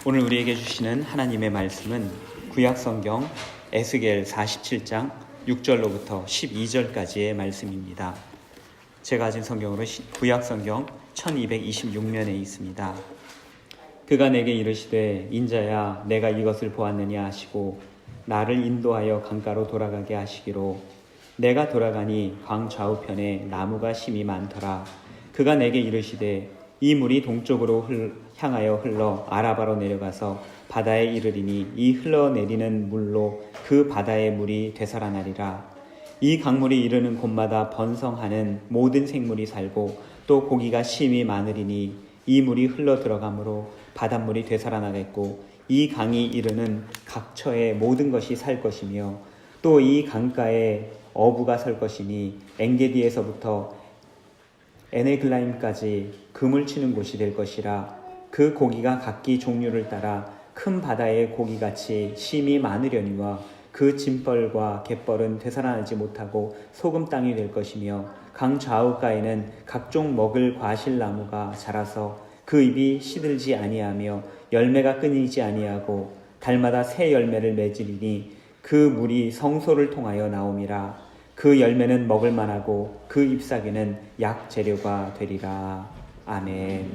오늘 우리에게 주시는 하나님의 말씀은 구약성경 에스겔 47장 6절로부터 12절까지의 말씀입니다. 제가 가진 성경으로 구약성경 1226면에 있습니다. 그가 내게 이르시되 인자야 내가 이것을 보았느냐 하시고 나를 인도하여 강가로 돌아가게 하시기로 내가 돌아가니 강 좌우편에 나무가 심이 많더라. 그가 내게 이르시되 이 물이 동쪽으로 향하여 흘러 아라바로 내려가서 바다에 이르리니 이 흘러내리는 물로 그 바다의 물이 되살아나리라. 이 강물이 이르는 곳마다 번성하는 모든 생물이 살고 또 고기가 심이 많으리니 이 물이 흘러 들어가므로 바닷물이 되살아나겠고 이 강이 이르는 각처의 모든 것이 살 것이며 또 이 강가에 어부가 설 것이니 엔게디에서부터 에네글라임까지 금을 치는 곳이 될 것이라. 그 고기가 각기 종류를 따라 큰 바다의 고기같이 심이 많으려니와 그 짐벌과 갯벌은 되살아나지 못하고 소금 땅이 될 것이며 강 좌우가에는 각종 먹을 과실나무가 자라서 그 잎이 시들지 아니하며 열매가 끊이지 아니하고 달마다 새 열매를 맺으리니 그 물이 성소를 통하여 나옴이라. 그 열매는 먹을 만하고 그 잎사귀는 약 재료가 되리라. 아멘.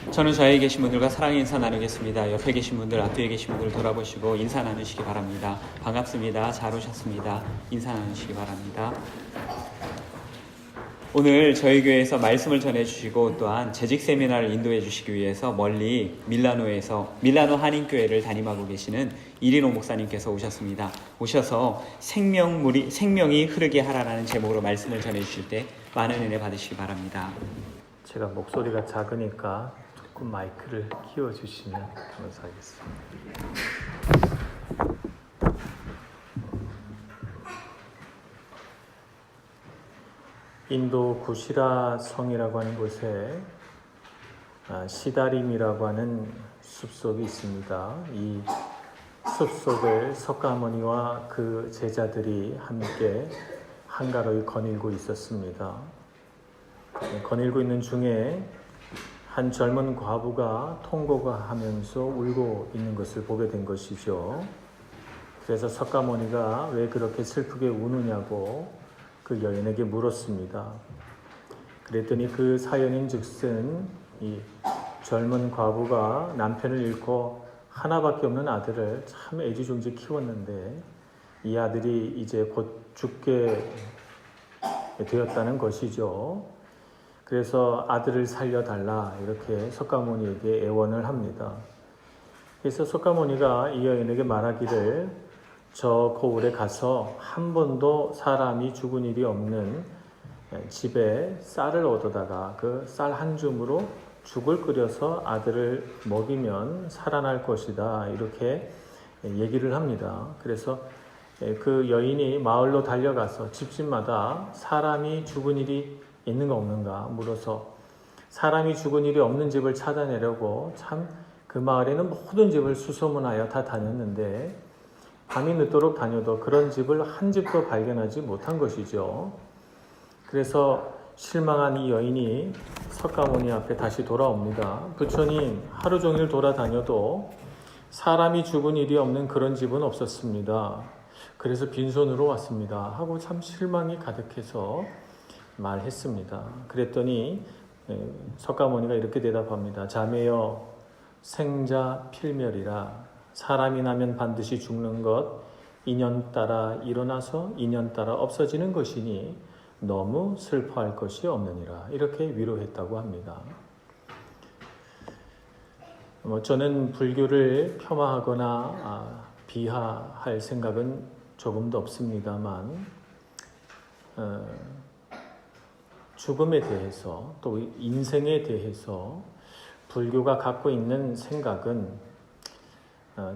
저는 좌에 계신 분들과 사랑의 인사 나누겠습니다. 옆에 계신 분들, 앞뒤에 계신 분들 돌아보시고 인사 나누시기 바랍니다. 반갑습니다. 잘 오셨습니다. 인사 나누시기 바랍니다. 오늘 저희 교회에서 말씀을 전해주시고 또한 재직 세미나를 인도해 주시기 위해서 멀리 밀라노 한인교회를 담임하고 계시는 이리노 목사님께서 오셨습니다. 오셔서 생명이 흐르게 하라라는 제목으로 말씀을 전해주실 때 많은 은혜 받으시기 바랍니다. 제가 목소리가 작으니까 조금 마이크를 키워주시면 감사하겠습니다. 인도 구시라 성이라고 하는 곳에 시다림이라고 하는 숲속이 있습니다. 이 숲속을 석가모니와 그 제자들이 함께 한가로이 거닐고 있었습니다. 거닐고 있는 중에 한 젊은 과부가 통곡하면서 울고 있는 것을 보게 된 것이죠. 그래서 석가모니가 왜 그렇게 슬프게 우느냐고 그 여인에게 물었습니다. 그랬더니 그 사연인 즉슨 이 젊은 과부가 남편을 잃고 하나밖에 없는 아들을 참 애지중지 키웠는데 이 아들이 이제 곧 죽게 되었다는 것이죠. 그래서 아들을 살려달라 이렇게 석가모니에게 애원을 합니다. 그래서 석가모니가 이 여인에게 말하기를 저 거울에 가서 한 번도 사람이 죽은 일이 없는 집에 쌀을 얻어다가 그 쌀 한 줌으로 죽을 끓여서 아들을 먹이면 살아날 것이다 이렇게 얘기를 합니다. 그래서 그 여인이 마을로 달려가서 집집마다 사람이 죽은 일이 있는가 없는가 물어서 사람이 죽은 일이 없는 집을 찾아내려고 참 그 마을에는 모든 집을 수소문하여 다 다녔는데 밤이 늦도록 다녀도 그런 집을 한 집도 발견하지 못한 것이죠. 그래서 실망한 이 여인이 석가모니 앞에 다시 돌아옵니다. 부처님, 하루 종일 돌아다녀도 사람이 죽은 일이 없는 그런 집은 없었습니다. 그래서 빈손으로 왔습니다. 하고 참 실망이 가득해서 말했습니다. 그랬더니 석가모니가 이렇게 대답합니다. 자매여, 생자 필멸이라. 사람이 나면 반드시 죽는 것, 인연 따라 일어나서 인연 따라 없어지는 것이니 너무 슬퍼할 것이 없느니라. 이렇게 위로했다고 합니다. 저는 불교를 폄하하거나 비하할 생각은 조금도 없습니다만 죽음에 대해서 또 인생에 대해서 불교가 갖고 있는 생각은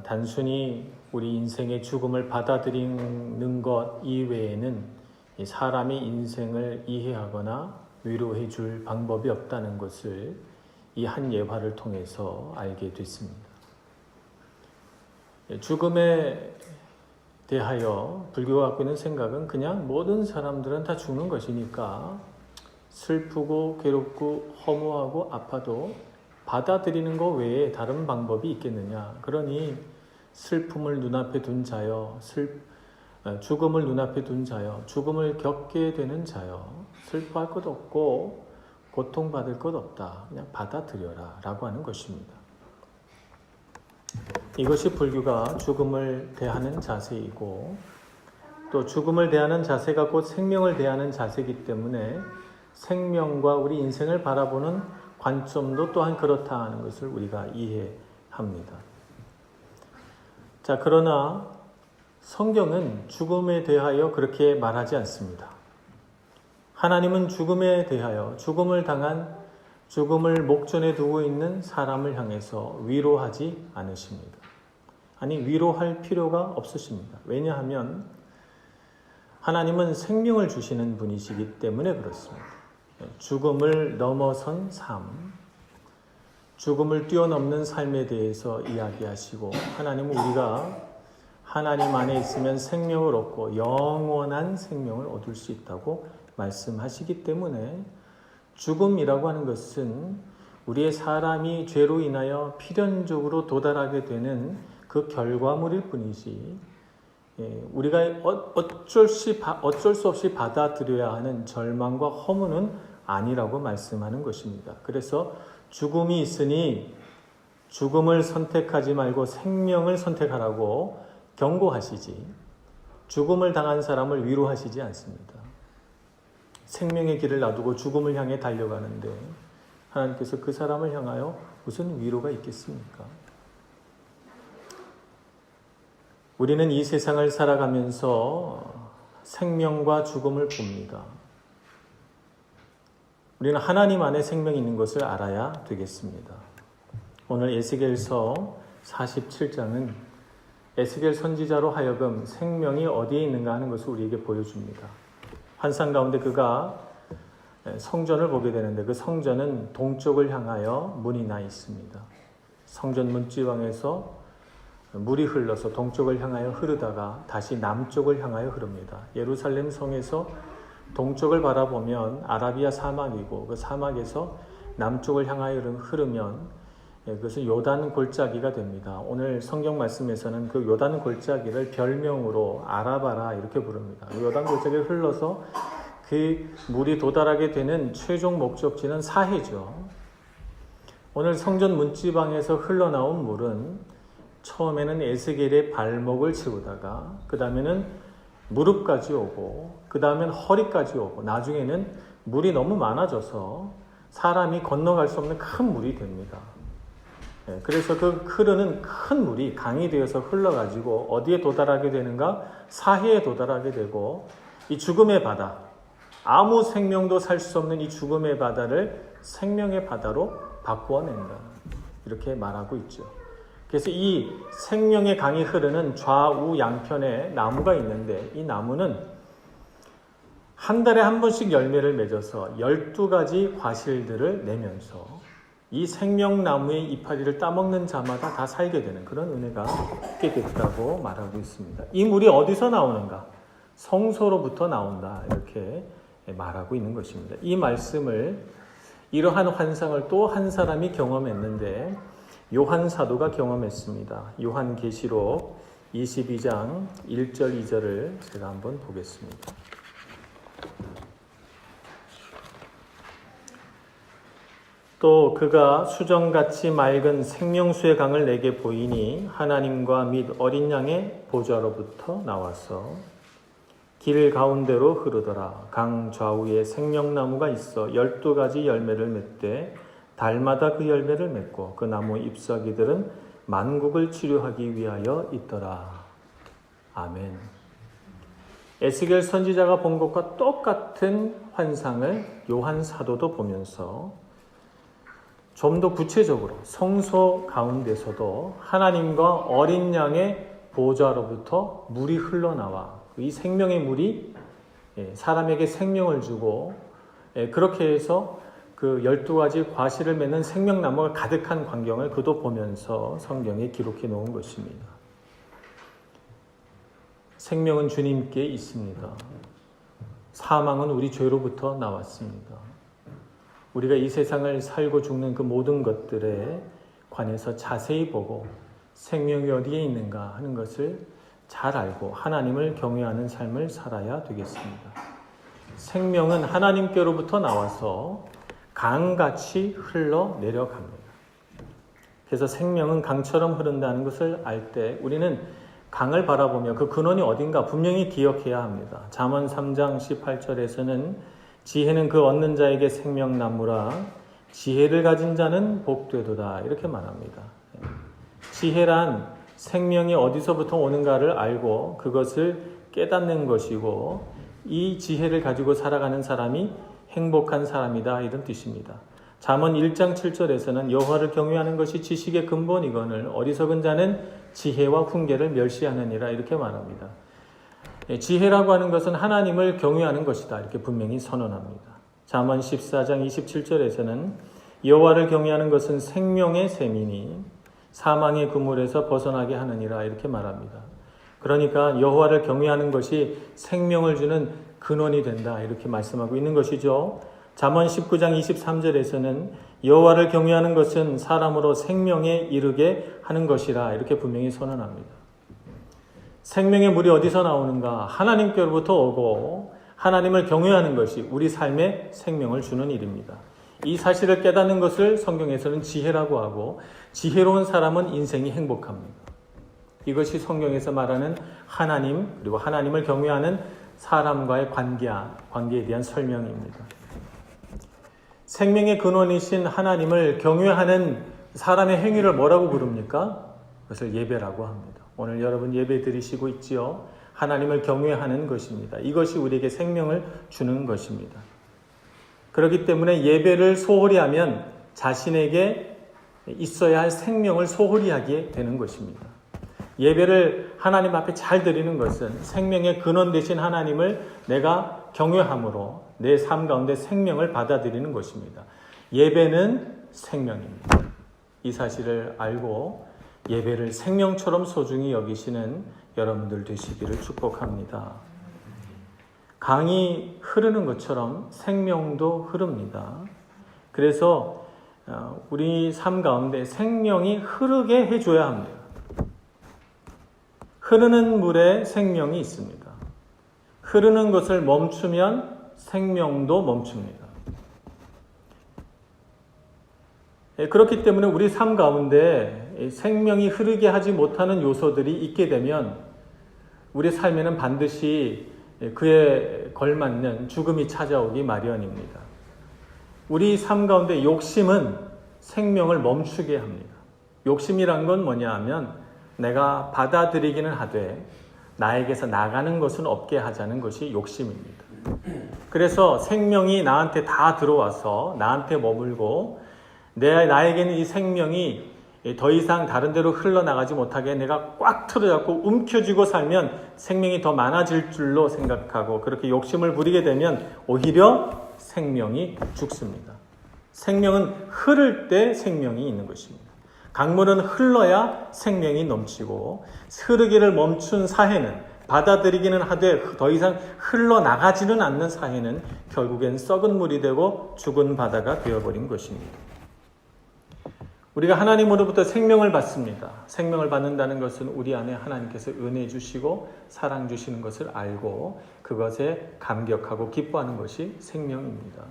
단순히 우리 인생의 죽음을 받아들이는 것 이외에는 사람이 인생을 이해하거나 위로해 줄 방법이 없다는 것을 이 한 예화를 통해서 알게 됐습니다. 죽음에 대하여 불교가 갖고 있는 생각은 그냥 모든 사람들은 다 죽는 것이니까 슬프고 괴롭고 허무하고 아파도 받아들이는 것 외에 다른 방법이 있겠느냐. 그러니 슬픔을 눈앞에 둔 자여, 죽음을 눈앞에 둔 자여, 죽음을 겪게 되는 자여, 슬퍼할 것 없고 고통받을 것 없다. 그냥 받아들여라 라고 하는 것입니다. 이것이 불교가 죽음을 대하는 자세이고, 또 죽음을 대하는 자세가 곧 생명을 대하는 자세이기 때문에 생명과 우리 인생을 바라보는 관점도 또한 그렇다 하는 것을 우리가 이해합니다. 자, 그러나 성경은 죽음에 대하여 그렇게 말하지 않습니다. 하나님은 죽음에 대하여 죽음을 목전에 두고 있는 사람을 향해서 위로하지 않으십니다. 아니, 위로할 필요가 없으십니다. 왜냐하면 하나님은 생명을 주시는 분이시기 때문에 그렇습니다. 죽음을 넘어선 삶, 죽음을 뛰어넘는 삶에 대해서 이야기하시고, 하나님은 우리가 하나님 안에 있으면 생명을 얻고 영원한 생명을 얻을 수 있다고 말씀하시기 때문에 죽음이라고 하는 것은 우리의 사람이 죄로 인하여 필연적으로 도달하게 되는 그 결과물일 뿐이지, 우리가 어쩔 수 없이 받아들여야 하는 절망과 허무는 아니라고 말씀하는 것입니다. 그래서 죽음이 있으니 죽음을 선택하지 말고 생명을 선택하라고 경고하시지, 죽음을 당한 사람을 위로하시지 않습니다. 생명의 길을 놔두고 죽음을 향해 달려가는데 하나님께서 그 사람을 향하여 무슨 위로가 있겠습니까? 우리는 이 세상을 살아가면서 생명과 죽음을 봅니다. 우리는 하나님 안에 생명이 있는 것을 알아야 되겠습니다. 오늘 에스겔서 47장은 에스겔 선지자로 하여금 생명이 어디에 있는가 하는 것을 우리에게 보여줍니다. 환상 가운데 그가 성전을 보게 되는데 그 성전은 동쪽을 향하여 문이 나 있습니다. 성전 문지방에서 물이 흘러서 동쪽을 향하여 흐르다가 다시 남쪽을 향하여 흐릅니다. 예루살렘 성에서 동쪽을 바라보면 아라비아 사막이고, 그 사막에서 남쪽을 향하여 흐르면 그것은 요단 골짜기가 됩니다. 오늘 성경 말씀에서는 그 요단 골짜기를 별명으로 아라바라 이렇게 부릅니다. 요단 골짜기를 흘러서 그 물이 도달하게 되는 최종 목적지는 사해죠. 오늘 성전 문지방에서 흘러나온 물은 처음에는 에스겔의 발목을 채우다가 그 다음에는 무릎까지 오고 그 다음엔 허리까지 오고 나중에는 물이 너무 많아져서 사람이 건너갈 수 없는 큰 물이 됩니다. 그래서 그 흐르는 큰 물이 강이 되어서 흘러가지고 어디에 도달하게 되는가? 사해에 도달하게 되고, 이 죽음의 바다, 아무 생명도 살 수 없는 이 죽음의 바다를 생명의 바다로 바꾸어낸다, 이렇게 말하고 있죠. 그래서 이 생명의 강이 흐르는 좌우 양편에 나무가 있는데 이 나무는 한 달에 한 번씩 열매를 맺어서 12가지 과실들을 내면서 이 생명나무의 이파리를 따먹는 자마다 다 살게 되는 그런 은혜가 있게 됐다고 말하고 있습니다. 이 물이 어디서 나오는가? 성소로부터 나온다, 이렇게 말하고 있는 것입니다. 이 말씀을, 이러한 환상을 또 한 사람이 경험했는데 요한 사도가 경험했습니다. 요한계시록 22장 1절 2절을 제가 한번 보겠습니다. 또 그가 수정같이 맑은 생명수의 강을 내게 보이니 하나님과 및 어린 양의 보좌로부터 나와서 길 가운데로 흐르더라. 강 좌우에 생명나무가 있어 12가지 열매를 맺되 달마다 그 열매를 맺고 그 나무 잎사귀들은 만국을 치료하기 위하여 있더라. 아멘. 에스겔 선지자가 본 것과 똑같은 환상을 요한 사도도 보면서 좀 더 구체적으로 성소 가운데서도 하나님과 어린 양의 보좌로부터 물이 흘러나와 이 생명의 물이 사람에게 생명을 주고, 그렇게 해서 그 12가지 과실을 맺는 생명나무가 가득한 광경을 그도 보면서 성경에 기록해 놓은 것입니다. 생명은 주님께 있습니다. 사망은 우리 죄로부터 나왔습니다. 우리가 이 세상을 살고 죽는 그 모든 것들에 관해서 자세히 보고 생명이 어디에 있는가 하는 것을 잘 알고 하나님을 경외하는 삶을 살아야 되겠습니다. 생명은 하나님께로부터 나와서 강같이 흘러 내려갑니다. 그래서 생명은 강처럼 흐른다는 것을 알 때 우리는 강을 바라보며 그 근원이 어딘가 분명히 기억해야 합니다. 잠언 3장 18절에서는 지혜는 그 얻는 자에게 생명나무라 지혜를 가진 자는 복되도다 이렇게 말합니다. 지혜란 생명이 어디서부터 오는가를 알고 그것을 깨닫는 것이고 이 지혜를 가지고 살아가는 사람이 행복한 사람이다 이런 뜻입니다. 잠언 1장 7절에서는 여호와를 경외하는 것이 지식의 근본이거늘 어리석은 자는 지혜와 훈계를 멸시하느니라 이렇게 말합니다. 지혜라고 하는 것은 하나님을 경외하는 것이다 이렇게 분명히 선언합니다. 잠언 14장 27절에서는 여호와를 경외하는 것은 생명의 셈이니 사망의 그물에서 벗어나게 하느니라 이렇게 말합니다. 그러니까 여호와를 경외하는 것이 생명을 주는 근원이 된다 이렇게 말씀하고 있는 것이죠. 잠언 19장 23절에서는 여호와를 경외하는 것은 사람으로 생명에 이르게 하는 것이라 이렇게 분명히 선언합니다. 생명의 물이 어디서 나오는가? 하나님께로부터 오고 하나님을 경외하는 것이 우리 삶에 생명을 주는 일입니다. 이 사실을 깨닫는 것을 성경에서는 지혜라고 하고 지혜로운 사람은 인생이 행복합니다. 이것이 성경에서 말하는 하나님 그리고 하나님을 경외하는 사람과의 관계에 대한 설명입니다. 생명의 근원이신 하나님을 경외하는 사람의 행위를 뭐라고 부릅니까? 그것을 예배라고 합니다. 오늘 여러분 예배 드리시고 있지요? 하나님을 경외하는 것입니다. 이것이 우리에게 생명을 주는 것입니다. 그렇기 때문에 예배를 소홀히 하면 자신에게 있어야 할 생명을 소홀히 하게 되는 것입니다. 예배를 하나님 앞에 잘 드리는 것은 생명의 근원 되신 하나님을 내가 경외함으로 내 삶 가운데 생명을 받아들이는 것입니다. 예배는 생명입니다. 이 사실을 알고 예배를 생명처럼 소중히 여기시는 여러분들 되시기를 축복합니다. 강이 흐르는 것처럼 생명도 흐릅니다. 그래서 우리 삶 가운데 생명이 흐르게 해줘야 합니다. 흐르는 물에 생명이 있습니다. 흐르는 것을 멈추면 생명도 멈춥니다. 그렇기 때문에 우리 삶 가운데 생명이 흐르게 하지 못하는 요소들이 있게 되면 우리 삶에는 반드시 그에 걸맞는 죽음이 찾아오기 마련입니다. 우리 삶 가운데 욕심은 생명을 멈추게 합니다. 욕심이란 건 뭐냐 하면 내가 받아들이기는 하되 나에게서 나가는 것은 없게 하자는 것이 욕심입니다. 그래서 생명이 나한테 다 들어와서 나한테 머물고 나에게는 이 생명이 더 이상 다른 데로 흘러나가지 못하게 내가 꽉 틀어잡고 움켜쥐고 살면 생명이 더 많아질 줄로 생각하고 그렇게 욕심을 부리게 되면 오히려 생명이 죽습니다. 생명은 흐를 때 생명이 있는 것입니다. 강물은 흘러야 생명이 넘치고 흐르기를 멈춘 사해는 받아들이기는 하되 더 이상 흘러나가지는 않는 사해는 결국엔 썩은 물이 되고 죽은 바다가 되어버린 것입니다. 우리가 하나님으로부터 생명을 받습니다. 생명을 받는다는 것은 우리 안에 하나님께서 은혜 주시고 사랑 주시는 것을 알고 그것에 감격하고 기뻐하는 것이 생명입니다.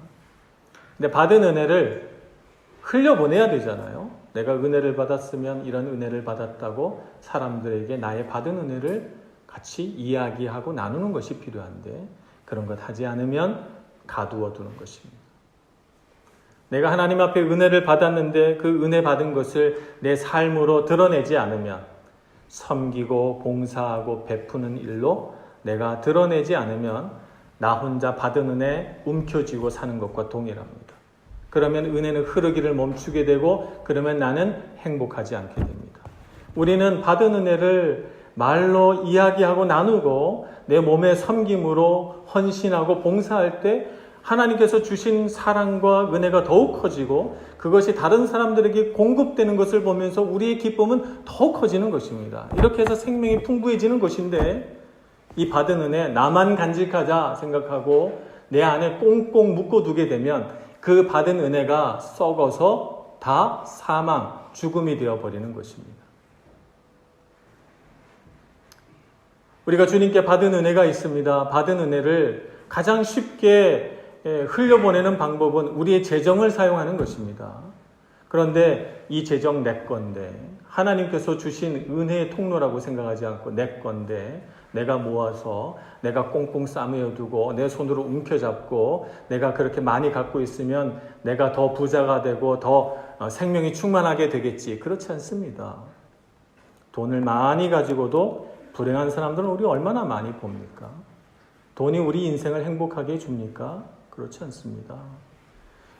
근데 받은 은혜를 흘려보내야 되잖아요. 내가 은혜를 받았으면 이런 은혜를 받았다고 사람들에게 나의 받은 은혜를 같이 이야기하고 나누는 것이 필요한데 그런 것 하지 않으면 가두어 두는 것입니다. 내가 하나님 앞에 은혜를 받았는데 그 은혜 받은 것을 내 삶으로 드러내지 않으면 섬기고 봉사하고 베푸는 일로 내가 드러내지 않으면 나 혼자 받은 은혜 움켜쥐고 사는 것과 동일합니다. 그러면 은혜는 흐르기를 멈추게 되고 그러면 나는 행복하지 않게 됩니다. 우리는 받은 은혜를 말로 이야기하고 나누고 내 몸의 섬김으로 헌신하고 봉사할 때 하나님께서 주신 사랑과 은혜가 더욱 커지고 그것이 다른 사람들에게 공급되는 것을 보면서 우리의 기쁨은 더욱 커지는 것입니다. 이렇게 해서 생명이 풍부해지는 것인데 이 받은 은혜 나만 간직하자 생각하고 내 안에 꽁꽁 묶어두게 되면 그 받은 은혜가 썩어서 다 사망, 죽음이 되어버리는 것입니다. 우리가 주님께 받은 은혜가 있습니다. 받은 은혜를 가장 쉽게 흘려보내는 방법은 우리의 재정을 사용하는 것입니다. 그런데 이 재정 내 건데, 하나님께서 주신 은혜의 통로라고 생각하지 않고 내 건데, 내가 모아서 내가 꽁꽁 싸매어두고 내 손으로 움켜잡고 내가 그렇게 많이 갖고 있으면 내가 더 부자가 되고 더 생명이 충만하게 되겠지. 그렇지 않습니다. 돈을 많이 가지고도 불행한 사람들은 우리 얼마나 많이 봅니까? 돈이 우리 인생을 행복하게 해줍니까? 그렇지 않습니다.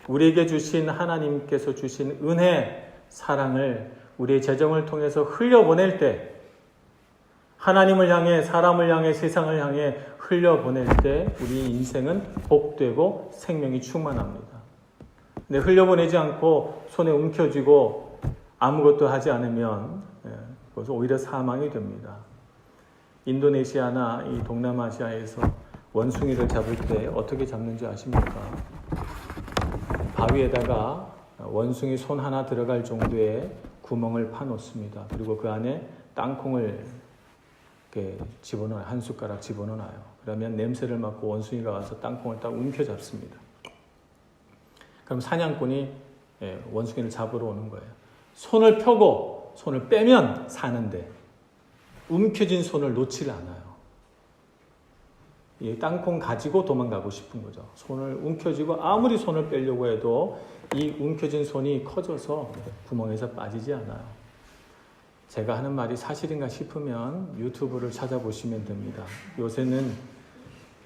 우리에게 주신 하나님께서 주신 은혜, 사랑을 우리의 재정을 통해서 흘려보낼 때, 하나님을 향해, 사람을 향해, 세상을 향해 흘려보낼 때 우리 인생은 복되고 생명이 충만합니다. 근데 흘려보내지 않고 손에 움켜쥐고 아무것도 하지 않으면 그것은 오히려 사망이 됩니다. 인도네시아나 이 동남아시아에서 원숭이를 잡을 때 어떻게 잡는지 아십니까? 바위에다가 원숭이 손 하나 들어갈 정도의 구멍을 파놓습니다. 그리고 그 안에 땅콩을 이렇게 집어넣어요. 한 숟가락 집어넣어요. 그러면 냄새를 맡고 원숭이가 와서 땅콩을 딱 움켜잡습니다. 그럼 사냥꾼이 원숭이를 잡으러 오는 거예요. 손을 펴고 손을 빼면 사는데 움켜진 손을 놓질 않아요. 이 땅콩 가지고 도망가고 싶은 거죠. 손을 움켜쥐고 아무리 손을 빼려고 해도 이 움켜진 손이 커져서 구멍에서 빠지지 않아요. 제가 하는 말이 사실인가 싶으면 유튜브를 찾아보시면 됩니다. 요새는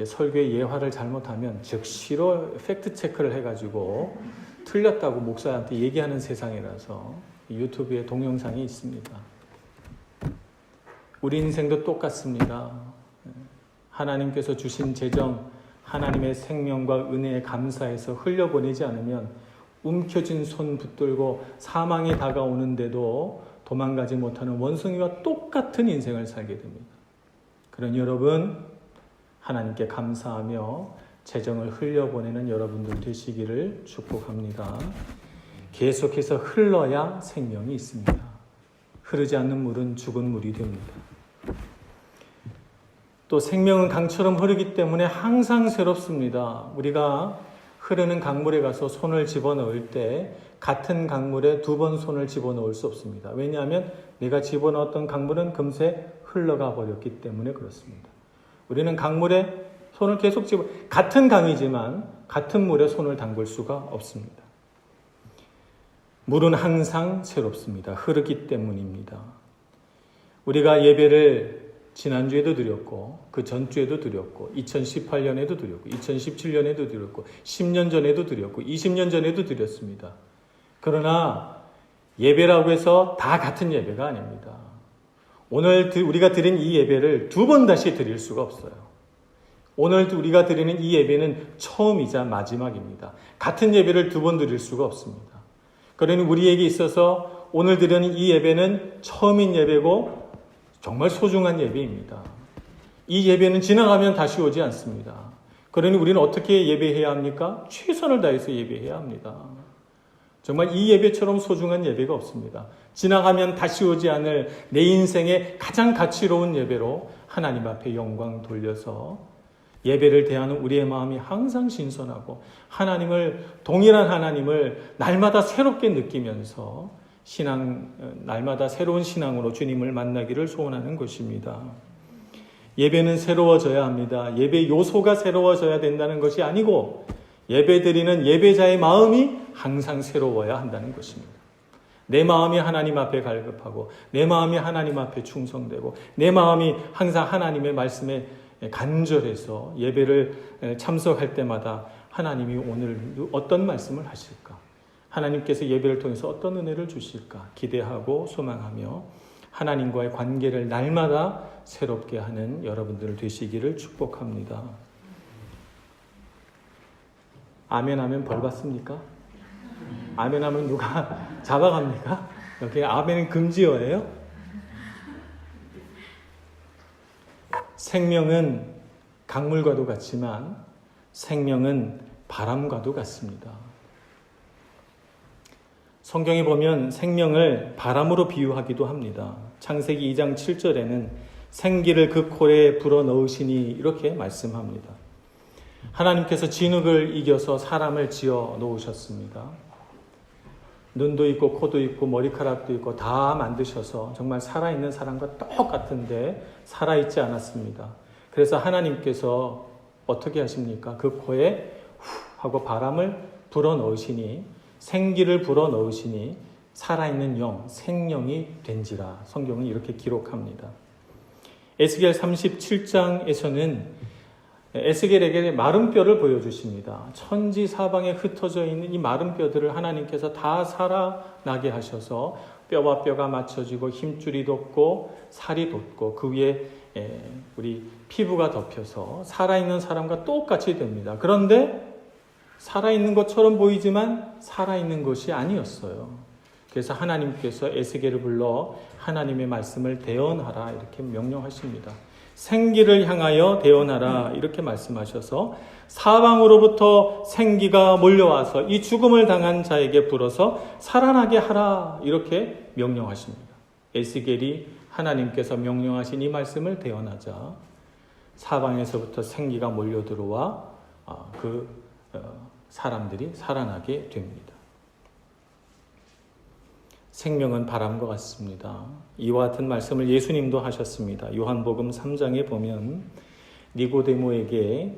설교의 예화를 잘못하면 즉시로 팩트 체크를 해가지고 틀렸다고 목사한테 얘기하는 세상이라서 유튜브에 동영상이 있습니다. 우리 인생도 똑같습니다. 하나님께서 주신 재정, 하나님의 생명과 은혜에 감사해서 흘려보내지 않으면 움켜진 손 붙들고 사망이 다가오는데도 도망가지 못하는 원숭이와 똑같은 인생을 살게 됩니다. 그러니 여러분, 하나님께 감사하며 재정을 흘려보내는 여러분들 되시기를 축복합니다. 계속해서 흘러야 생명이 있습니다. 흐르지 않는 물은 죽은 물이 됩니다. 또 생명은 강처럼 흐르기 때문에 항상 새롭습니다. 우리가 흐르는 강물에 가서 손을 집어넣을 때 같은 강물에 두 번 손을 집어넣을 수 없습니다. 왜냐하면 내가 집어넣었던 강물은 금세 흘러가 버렸기 때문에 그렇습니다. 우리는 강물에 손을 계속 같은 강이지만 같은 물에 손을 담글 수가 없습니다. 물은 항상 새롭습니다. 흐르기 때문입니다. 우리가 예배를 지난주에도 드렸고 그 전주에도 드렸고 2018년에도 드렸고 2017년에도 드렸고 10년 전에도 드렸고 20년 전에도 드렸습니다. 그러나 예배라고 해서 다 같은 예배가 아닙니다. 오늘 우리가 드린 이 예배를 두 번 다시 드릴 수가 없어요. 오늘 우리가 드리는 이 예배는 처음이자 마지막입니다. 같은 예배를 두 번 드릴 수가 없습니다. 그러니 우리에게 있어서 오늘 드리는 이 예배는 처음인 예배고 정말 소중한 예배입니다. 이 예배는 지나가면 다시 오지 않습니다. 그러니 우리는 어떻게 예배해야 합니까? 최선을 다해서 예배해야 합니다. 정말 이 예배처럼 소중한 예배가 없습니다. 지나가면 다시 오지 않을 내 인생의 가장 가치로운 예배로 하나님 앞에 영광 돌려서 예배를 대하는 우리의 마음이 항상 신선하고 동일한 하나님을 날마다 새롭게 느끼면서 날마다 새로운 신앙으로 주님을 만나기를 소원하는 것입니다. 예배는 새로워져야 합니다. 예배 요소가 새로워져야 된다는 것이 아니고 예배드리는 예배자의 마음이 항상 새로워야 한다는 것입니다. 내 마음이 하나님 앞에 갈급하고 내 마음이 하나님 앞에 충성되고 내 마음이 항상 하나님의 말씀에 간절해서 예배를 참석할 때마다 하나님이 오늘 어떤 말씀을 하실까? 하나님께서 예배를 통해서 어떤 은혜를 주실까? 기대하고 소망하며 하나님과의 관계를 날마다 새롭게 하는 여러분들 되시기를 축복합니다. 아멘 하면 벌 받습니까? 아멘 하면 누가 잡아갑니까? 여기 아멘은 금지어예요? 생명은 강물과도 같지만 생명은 바람과도 같습니다. 성경에 보면 생명을 바람으로 비유하기도 합니다. 창세기 2장 7절에는 생기를 그 코에 불어넣으시니 이렇게 말씀합니다. 하나님께서 진흙을 이겨서 사람을 지어 놓으셨습니다. 눈도 있고 코도 있고 머리카락도 있고 다 만드셔서 정말 살아있는 사람과 똑같은데 살아있지 않았습니다. 그래서 하나님께서 어떻게 하십니까? 그 코에 후 하고 바람을 불어넣으시니 생기를 불어넣으시니 살아있는 영, 생명이 된지라 성경은 이렇게 기록합니다. 에스겔 37장에서는 에스겔에게 마른 뼈를 보여주십니다. 천지 사방에 흩어져 있는 이 마른 뼈들을 하나님께서 다 살아나게 하셔서 뼈와 뼈가 맞춰지고 힘줄이 돋고 살이 돋고 그 위에 우리 피부가 덮여서 살아있는 사람과 똑같이 됩니다. 그런데 살아있는 것처럼 보이지만 살아있는 것이 아니었어요. 그래서 하나님께서 에스겔을 불러 하나님의 말씀을 대언하라 이렇게 명령하십니다. 생기를 향하여 대언하라 이렇게 말씀하셔서 사방으로부터 생기가 몰려와서 이 죽음을 당한 자에게 불어서 살아나게 하라 이렇게 명령하십니다. 에스겔이 하나님께서 명령하신 이 말씀을 대언하자 사방에서부터 생기가 몰려들어와 사람들이 살아나게 됩니다. 생명은 바람과 같습니다. 이와 같은 말씀을 예수님도 하셨습니다. 요한복음 3장에 보면 니고데모에게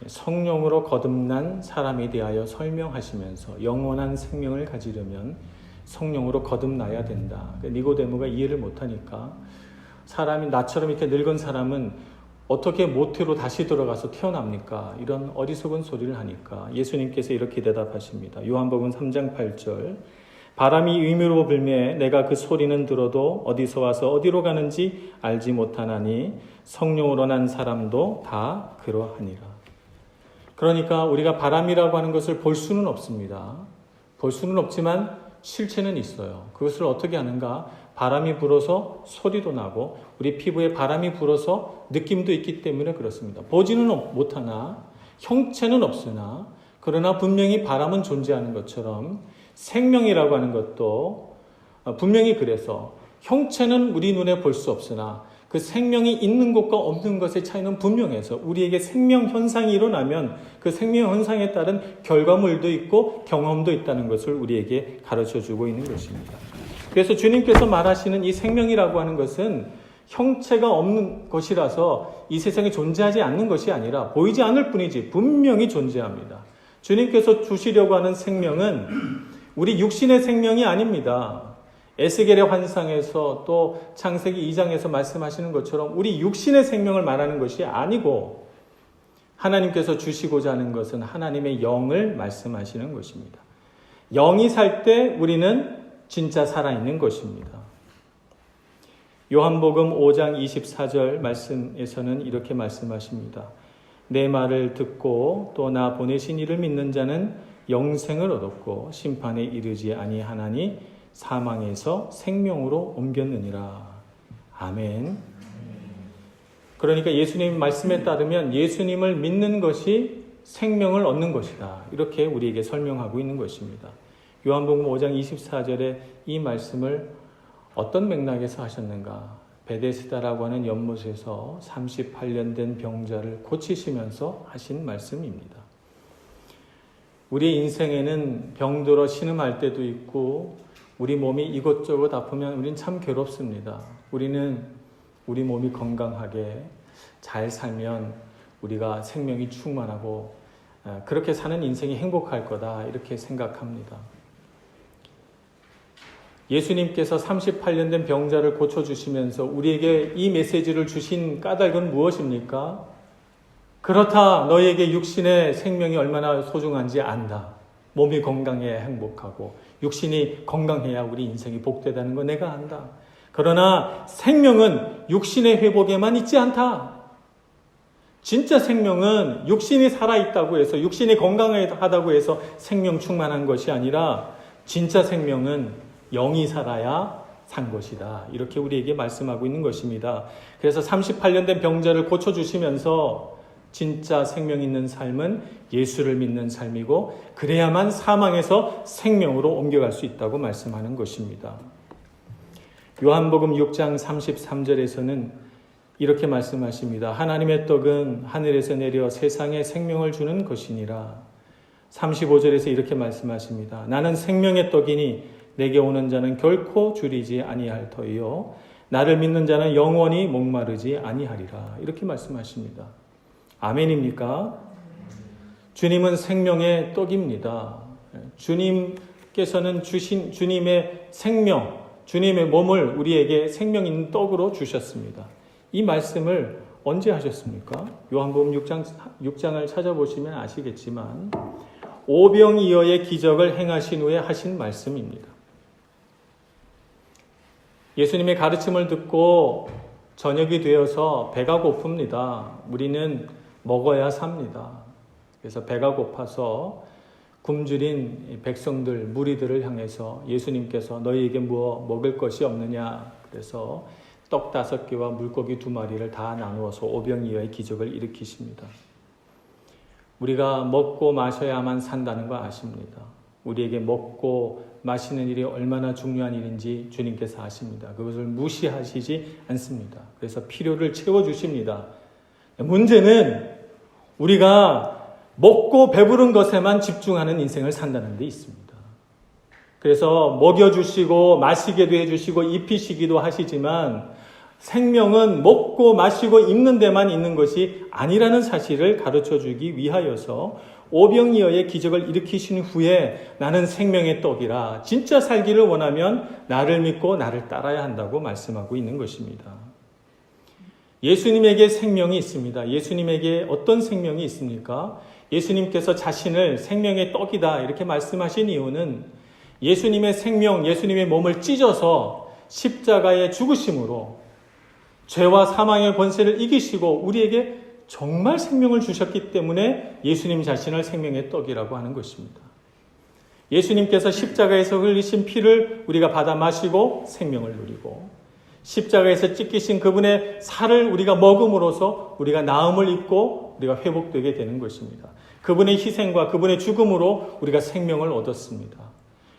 성령으로 거듭난 사람에 대하여 설명하시면서 영원한 생명을 가지려면 성령으로 거듭나야 된다. 니고데모가 이해를 못하니까 사람이 나처럼 이렇게 늙은 사람은 어떻게 모태로 다시 들어가서 태어납니까? 이런 어리석은 소리를 하니까 예수님께서 이렇게 대답하십니다. 요한복음 3장 8절 바람이 의미로 불매 내가 그 소리는 들어도 어디서 와서 어디로 가는지 알지 못하나니 성령으로 난 사람도 다 그러하니라. 그러니까 우리가 바람이라고 하는 것을 볼 수는 없습니다. 볼 수는 없지만 실체는 있어요. 그것을 어떻게 하는가? 바람이 불어서 소리도 나고 우리 피부에 바람이 불어서 느낌도 있기 때문에 그렇습니다. 보지는 못하나 형체는 없으나 그러나 분명히 바람은 존재하는 것처럼 생명이라고 하는 것도 분명히 그래서 형체는 우리 눈에 볼 수 없으나 그 생명이 있는 것과 없는 것의 차이는 분명해서 우리에게 생명 현상이 일어나면 그 생명 현상에 따른 결과물도 있고 경험도 있다는 것을 우리에게 가르쳐주고 있는 것입니다. 그래서 주님께서 말하시는 이 생명이라고 하는 것은 형체가 없는 것이라서 이 세상에 존재하지 않는 것이 아니라 보이지 않을 뿐이지 분명히 존재합니다. 주님께서 주시려고 하는 생명은 우리 육신의 생명이 아닙니다. 에스겔의 환상에서 또 창세기 2장에서 말씀하시는 것처럼 우리 육신의 생명을 말하는 것이 아니고 하나님께서 주시고자 하는 것은 하나님의 영을 말씀하시는 것입니다. 영이 살 때 우리는 진짜 살아있는 것입니다. 요한복음 5장 24절 말씀에서는 이렇게 말씀하십니다. 내 말을 듣고 또 나 보내신 이를 믿는 자는 영생을 얻었고 심판에 이르지 아니하나니 사망에서 생명으로 옮겼느니라. 아멘. 그러니까 예수님 말씀에 따르면 예수님을 믿는 것이 생명을 얻는 것이다. 이렇게 우리에게 설명하고 있는 것입니다. 요한복음 5장 24절에 이 말씀을 어떤 맥락에서 하셨는가? 베데스다라고 하는 연못에서 38년 된 병자를 고치시면서 하신 말씀입니다. 우리 인생에는 병들어 신음할 때도 있고 우리 몸이 이것저것 아프면 우린 참 괴롭습니다. 우리는 우리 몸이 건강하게 잘 살면 우리가 생명이 충만하고 그렇게 사는 인생이 행복할 거다 이렇게 생각합니다. 예수님께서 38년 된 병자를 고쳐주시면서 우리에게 이 메시지를 주신 까닭은 무엇입니까? 그렇다 너희에게 육신의 생명이 얼마나 소중한지 안다. 몸이 건강해야 행복하고 육신이 건강해야 우리 인생이 복되다는 거 내가 안다. 그러나 생명은 육신의 회복에만 있지 않다. 진짜 생명은 육신이 살아있다고 해서 육신이 건강하다고 해서 생명 충만한 것이 아니라 진짜 생명은 영이 살아야 산 것이다. 이렇게 우리에게 말씀하고 있는 것입니다. 그래서 38년 된 병자를 고쳐주시면서 진짜 생명 있는 삶은 예수를 믿는 삶이고 그래야만 사망에서 생명으로 옮겨갈 수 있다고 말씀하는 것입니다. 요한복음 6장 33절에서는 이렇게 말씀하십니다. 하나님의 떡은 하늘에서 내려 세상에 생명을 주는 것이니라. 35절에서 이렇게 말씀하십니다. 나는 생명의 떡이니 내게 오는 자는 결코 줄이지 아니할 터이요 나를 믿는 자는 영원히 목마르지 아니하리라. 이렇게 말씀하십니다. 아멘입니까? 주님은 생명의 떡입니다. 주님께서는 주신 주님의 생명, 주님의 몸을 우리에게 생명 있는 떡으로 주셨습니다. 이 말씀을 언제 하셨습니까? 요한복음 6장을 찾아보시면 아시겠지만 오병이어의 기적을 행하신 후에 하신 말씀입니다. 예수님의 가르침을 듣고 저녁이 되어서 배가 고픕니다. 우리는 먹어야 삽니다. 그래서 배가 고파서 굶주린 백성들, 무리들을 향해서 예수님께서 너희에게 뭐 먹을 것이 없느냐. 그래서 떡 5개와 물고기 2마리를 다 나누어서 오병이어의 기적을 일으키십니다. 우리가 먹고 마셔야만 산다는 거 아십니다. 우리에게 먹고 마시는 일이 얼마나 중요한 일인지 주님께서 아십니다. 그것을 무시하시지 않습니다. 그래서 필요를 채워주십니다. 문제는 우리가 먹고 배부른 것에만 집중하는 인생을 산다는 데 있습니다. 그래서 먹여주시고 마시게도 해주시고 입히시기도 하시지만 생명은 먹고 마시고 입는 데만 있는 것이 아니라는 사실을 가르쳐주기 위하여서 오병이어의 기적을 일으키신 후에 나는 생명의 떡이라 진짜 살기를 원하면 나를 믿고 나를 따라야 한다고 말씀하고 있는 것입니다. 예수님에게 생명이 있습니다. 예수님에게 어떤 생명이 있습니까? 예수님께서 자신을 생명의 떡이다 이렇게 말씀하신 이유는 예수님의 생명, 예수님의 몸을 찢어서 십자가의 죽으심으로 죄와 사망의 권세를 이기시고 우리에게 정말 생명을 주셨기 때문에 예수님 자신을 생명의 떡이라고 하는 것입니다. 예수님께서 십자가에서 흘리신 피를 우리가 받아 마시고 생명을 누리고 십자가에서 찢기신 그분의 살을 우리가 먹음으로써 우리가 나음을 입고 우리가 회복되게 되는 것입니다. 그분의 희생과 그분의 죽음으로 우리가 생명을 얻었습니다.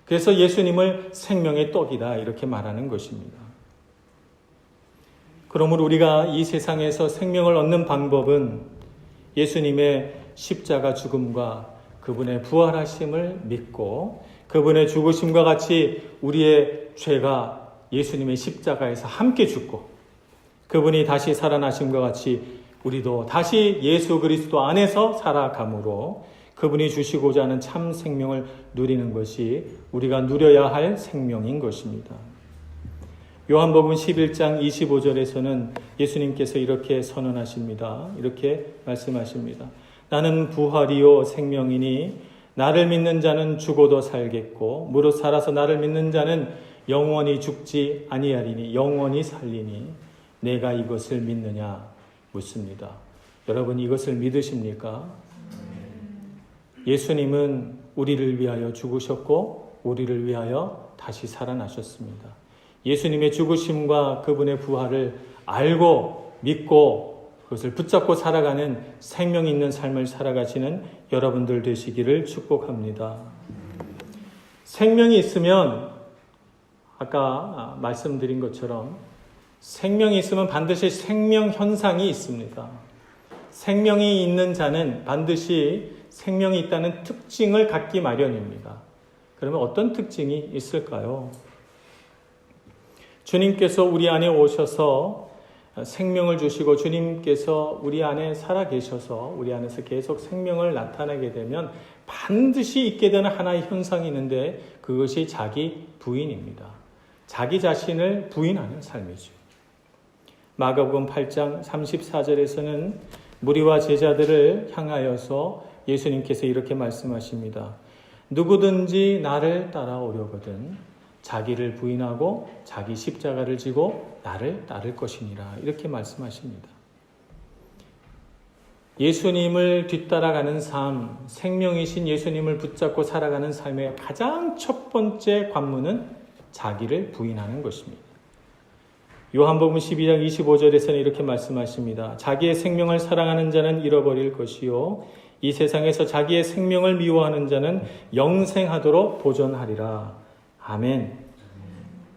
그래서 예수님을 생명의 떡이다 이렇게 말하는 것입니다. 그러므로 우리가 이 세상에서 생명을 얻는 방법은 예수님의 십자가 죽음과 그분의 부활하심을 믿고 그분의 죽으심과 같이 우리의 죄가 예수님의 십자가에서 함께 죽고 그분이 다시 살아나심과 같이 우리도 다시 예수 그리스도 안에서 살아감으로 그분이 주시고자 하는 참 생명을 누리는 것이 우리가 누려야 할 생명인 것입니다. 요한복음 11장 25절에서는 예수님께서 이렇게 선언하십니다. 이렇게 말씀하십니다. 나는 부활이요 생명이니 나를 믿는 자는 죽어도 살겠고 무릇 살아서 나를 믿는 자는 영원히 죽지 아니하리니 영원히 살리니 내가 이것을 믿느냐 묻습니다. 여러분 이것을 믿으십니까? 예수님은 우리를 위하여 죽으셨고 우리를 위하여 다시 살아나셨습니다. 예수님의 죽으심과 그분의 부활을 알고 믿고 그것을 붙잡고 살아가는 생명 있는 삶을 살아가시는 여러분들 되시기를 축복합니다. 생명이 있으면 아까 말씀드린 것처럼 생명이 있으면 반드시 생명 현상이 있습니다. 생명이 있는 자는 반드시 생명이 있다는 특징을 갖기 마련입니다. 그러면 어떤 특징이 있을까요? 주님께서 우리 안에 오셔서 생명을 주시고 주님께서 우리 안에 살아계셔서 우리 안에서 계속 생명을 나타내게 되면 반드시 있게 되는 하나의 현상이 있는데 그것이 자기 부인입니다. 자기 자신을 부인하는 삶이죠. 마가복음 8장 34절에서는 무리와 제자들을 향하여서 예수님께서 이렇게 말씀하십니다. 누구든지 나를 따라오려거든 자기를 부인하고 자기 십자가를 지고 나를 따를 것이니라 이렇게 말씀하십니다. 예수님을 뒤따라가는 삶, 생명이신 예수님을 붙잡고 살아가는 삶의 가장 첫 번째 관문은 자기를 부인하는 것입니다. 요한복음 12장 25절에서는 이렇게 말씀하십니다. 자기의 생명을 사랑하는 자는 잃어버릴 것이요 이 세상에서 자기의 생명을 미워하는 자는 영생하도록 보존하리라. 아멘.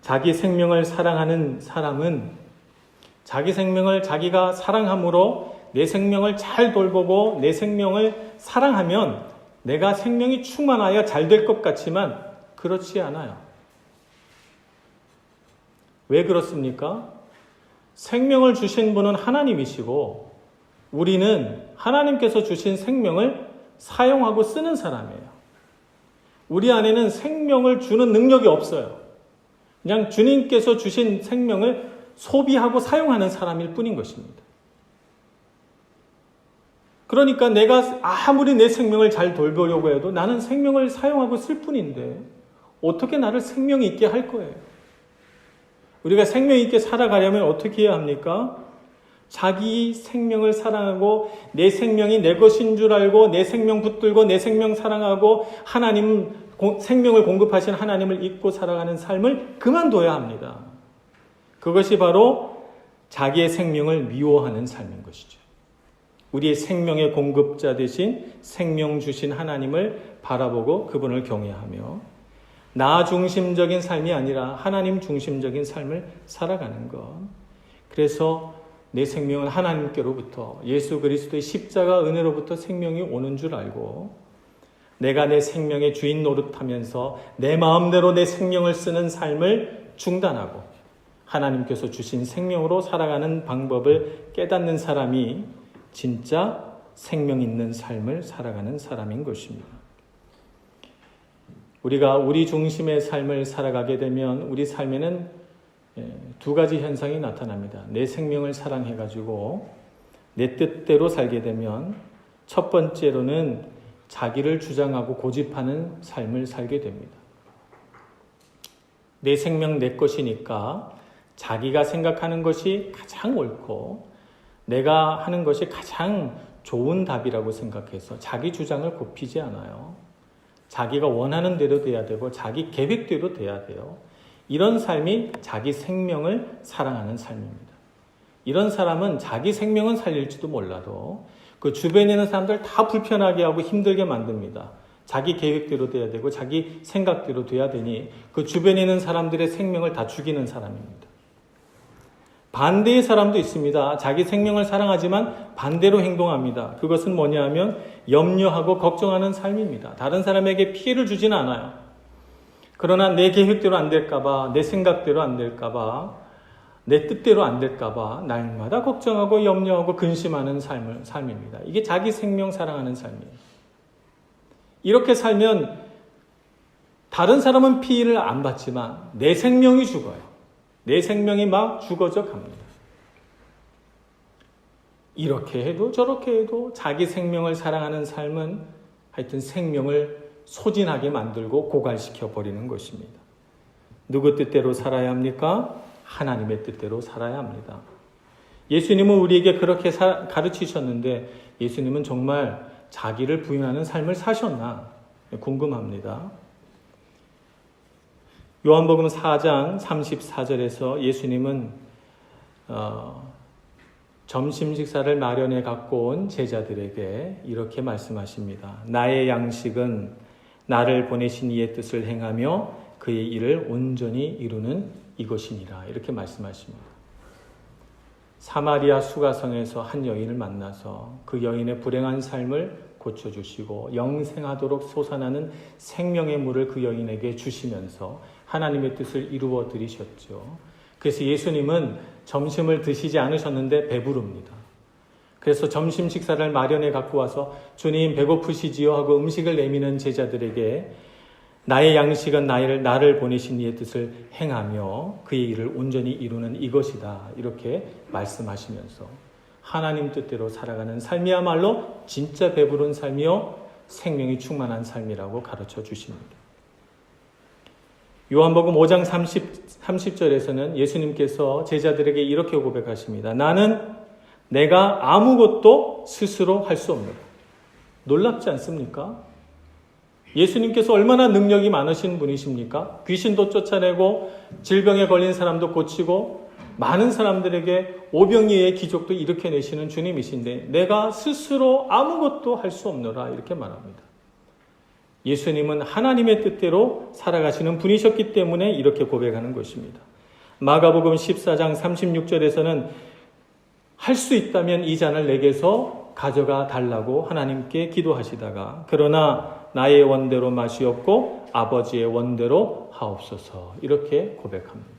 자기 생명을 사랑하는 사람은 자기 생명을 자기가 사랑함으로 내 생명을 잘 돌보고 내 생명을 사랑하면 내가 생명이 충만하여 잘 될 것 같지만 그렇지 않아요. 왜 그렇습니까? 생명을 주신 분은 하나님이시고 우리는 하나님께서 주신 생명을 사용하고 쓰는 사람이에요. 우리 안에는 생명을 주는 능력이 없어요. 그냥 주님께서 주신 생명을 소비하고 사용하는 사람일 뿐인 것입니다. 그러니까 내가 아무리 내 생명을 잘 돌보려고 해도 나는 생명을 사용하고 쓸 뿐인데 어떻게 나를 생명 있게 할 거예요? 우리가 생명 있게 살아가려면 어떻게 해야 합니까? 자기 생명을 사랑하고 내 생명이 내 것인 줄 알고 내 생명 붙들고 내 생명 사랑하고 하나님 생명을 공급하신 하나님을 잊고 살아가는 삶을 그만둬야 합니다. 그것이 바로 자기의 생명을 미워하는 삶인 것이죠. 우리의 생명의 공급자 되신 생명 주신 하나님을 바라보고 그분을 경외하며 나 중심적인 삶이 아니라 하나님 중심적인 삶을 살아가는 것. 그래서 내 생명은 하나님께로부터 예수 그리스도의 십자가 은혜로부터 생명이 오는 줄 알고 내가 내 생명의 주인 노릇하면서 내 마음대로 내 생명을 쓰는 삶을 중단하고 하나님께서 주신 생명으로 살아가는 방법을 깨닫는 사람이 진짜 생명 있는 삶을 살아가는 사람인 것입니다. 우리가 우리 중심의 삶을 살아가게 되면 우리 삶에는 두 가지 현상이 나타납니다. 내 생명을 사랑해가지고 내 뜻대로 살게 되면 첫 번째로는 자기를 주장하고 고집하는 삶을 살게 됩니다. 내 생명 내 것이니까 자기가 생각하는 것이 가장 옳고 내가 하는 것이 가장 좋은 답이라고 생각해서 자기 주장을 굽히지 않아요. 자기가 원하는 대로 돼야 되고 자기 계획대로 돼야 돼요. 이런 삶이 자기 생명을 사랑하는 삶입니다. 이런 사람은 자기 생명은 살릴지도 몰라도 그 주변에 있는 사람들 다 불편하게 하고 힘들게 만듭니다. 자기 계획대로 돼야 되고 자기 생각대로 돼야 되니 그 주변에 있는 사람들의 생명을 다 죽이는 사람입니다. 반대의 사람도 있습니다. 자기 생명을 사랑하지만 반대로 행동합니다. 그것은 뭐냐 하면 염려하고 걱정하는 삶입니다. 다른 사람에게 피해를 주지는 않아요. 그러나 내 계획대로 안 될까봐, 내 생각대로 안 될까봐, 내 뜻대로 안 될까봐 날마다 걱정하고 염려하고 근심하는 삶입니다. 이게 자기 생명 사랑하는 삶이에요. 이렇게 살면 다른 사람은 피해를 안 받지만 내 생명이 죽어요. 내 생명이 막 죽어져 갑니다. 이렇게 해도 저렇게 해도 자기 생명을 사랑하는 삶은 하여튼 생명을 소진하게 만들고 고갈시켜 버리는 것입니다. 누구 뜻대로 살아야 합니까? 하나님의 뜻대로 살아야 합니다. 예수님은 우리에게 그렇게 가르치셨는데 예수님은 정말 자기를 부인하는 삶을 사셨나 궁금합니다. 요한복음 4장 34절에서 예수님은 점심 식사를 마련해 갖고 온 제자들에게 이렇게 말씀하십니다. 나의 양식은 나를 보내신 이의 뜻을 행하며 그의 일을 온전히 이루는 이것이니라. 이렇게 말씀하십니다. 사마리아 수가성에서 한 여인을 만나서 그 여인의 불행한 삶을 고쳐주시고 영생하도록 솟아나는 생명의 물을 그 여인에게 주시면서 하나님의 뜻을 이루어 드리셨죠. 그래서 예수님은 점심을 드시지 않으셨는데 배부릅니다. 그래서 점심 식사를 마련해 갖고 와서 주님 배고프시지요 하고 음식을 내미는 제자들에게 나의 양식은 나를 보내신 이의 뜻을 행하며 그의 일을 온전히 이루는 이것이다. 이렇게 말씀하시면서 하나님 뜻대로 살아가는 삶이야말로 진짜 배부른 삶이요 생명이 충만한 삶이라고 가르쳐 주십니다. 요한복음 5장 30절에서는 예수님께서 제자들에게 이렇게 고백하십니다. 나는 내가 아무것도 스스로 할 수 없노라. 놀랍지 않습니까? 예수님께서 얼마나 능력이 많으신 분이십니까? 귀신도 쫓아내고 질병에 걸린 사람도 고치고 많은 사람들에게 오병이의 기적도 일으켜내시는 주님이신데 내가 스스로 아무것도 할 수 없노라 이렇게 말합니다. 예수님은 하나님의 뜻대로 살아가시는 분이셨기 때문에 이렇게 고백하는 것입니다. 마가복음 14장 36절에서는 할 수 있다면 이 잔을 내게서 가져가 달라고 하나님께 기도하시다가 그러나 나의 원대로 마시옵고 아버지의 원대로 하옵소서 이렇게 고백합니다.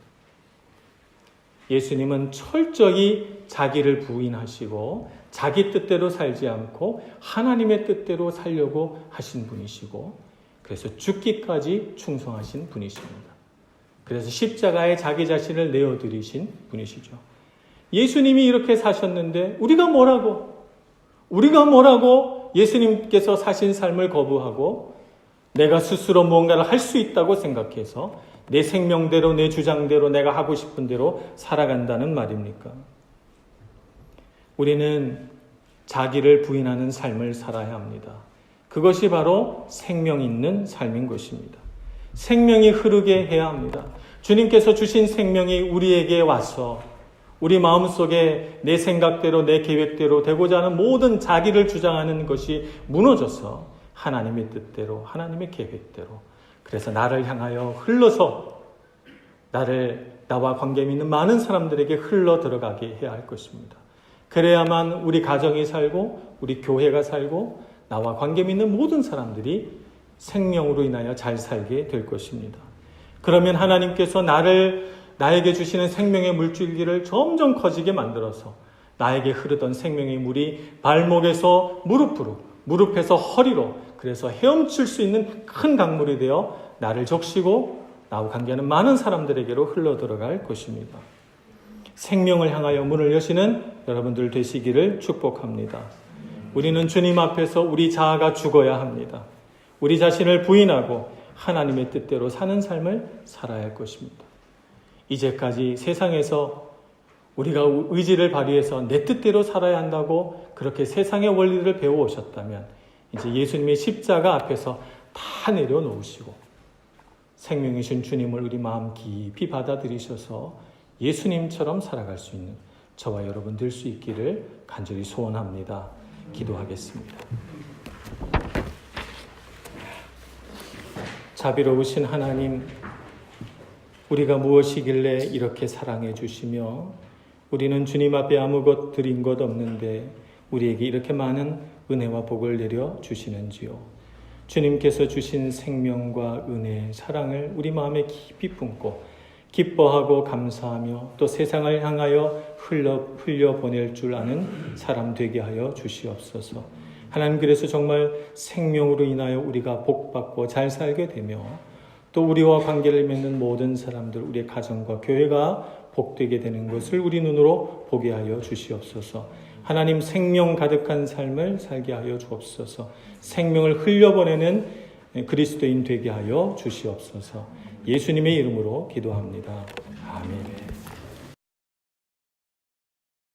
예수님은 철저히 자기를 부인하시고 자기 뜻대로 살지 않고 하나님의 뜻대로 살려고 하신 분이시고 그래서 죽기까지 충성하신 분이십니다. 그래서 십자가에 자기 자신을 내어드리신 분이시죠. 예수님이 이렇게 사셨는데 우리가 뭐라고 예수님께서 사신 삶을 거부하고 내가 스스로 뭔가를 할 수 있다고 생각해서 내 생명대로 내 주장대로 내가 하고 싶은 대로 살아간다는 말입니까? 우리는 자기를 부인하는 삶을 살아야 합니다. 그것이 바로 생명 있는 삶인 것입니다. 생명이 흐르게 해야 합니다. 주님께서 주신 생명이 우리에게 와서 우리 마음속에 내 생각대로 내 계획대로 되고자 하는 모든 자기를 주장하는 것이 무너져서 하나님의 뜻대로 하나님의 계획대로 그래서 나를 향하여 흘러서 나와 관계 있는 많은 사람들에게 흘러 들어가게 해야 할 것입니다. 그래야만 우리 가정이 살고 우리 교회가 살고 나와 관계 있는 모든 사람들이 생명으로 인하여 잘 살게 될 것입니다. 그러면 하나님께서 나에게 주시는 생명의 물줄기를 점점 커지게 만들어서 나에게 흐르던 생명의 물이 발목에서 무릎으로, 무릎에서 허리로 그래서 헤엄칠 수 있는 큰 강물이 되어 나를 적시고 나와 관계하는 많은 사람들에게로 흘러 들어갈 것입니다. 생명을 향하여 문을 여시는 여러분들 되시기를 축복합니다. 우리는 주님 앞에서 우리 자아가 죽어야 합니다. 우리 자신을 부인하고 하나님의 뜻대로 사는 삶을 살아야 할 것입니다. 이제까지 세상에서 우리가 의지를 발휘해서 내 뜻대로 살아야 한다고 그렇게 세상의 원리를 배워오셨다면 이제 예수님의 십자가 앞에서 다 내려놓으시고 생명이신 주님을 우리 마음 깊이 받아들이셔서 예수님처럼 살아갈 수 있는 저와 여러분 될 수 있기를 간절히 소원합니다. 기도하겠습니다. 자비로우신 하나님, 우리가 무엇이길래 이렇게 사랑해 주시며 우리는 주님 앞에 아무것 드린 것 없는데 우리에게 이렇게 많은 은혜와 복을 내려 주시는지요. 주님께서 주신 생명과 은혜, 사랑을 우리 마음에 깊이 품고 기뻐하고 감사하며 또 세상을 향하여 흘려보낼 줄 아는 사람 되게 하여 주시옵소서. 하나님, 그래서 정말 생명으로 인하여 우리가 복받고 잘 살게 되며 또 우리와 관계를 맺는 모든 사람들, 우리의 가정과 교회가 복되게 되는 것을 우리 눈으로 보게 하여 주시옵소서. 하나님, 생명 가득한 삶을 살게 하여 주옵소서. 생명을 흘려보내는 그리스도인 되게 하여 주시옵소서. 예수님의 이름으로 기도합니다. 아멘.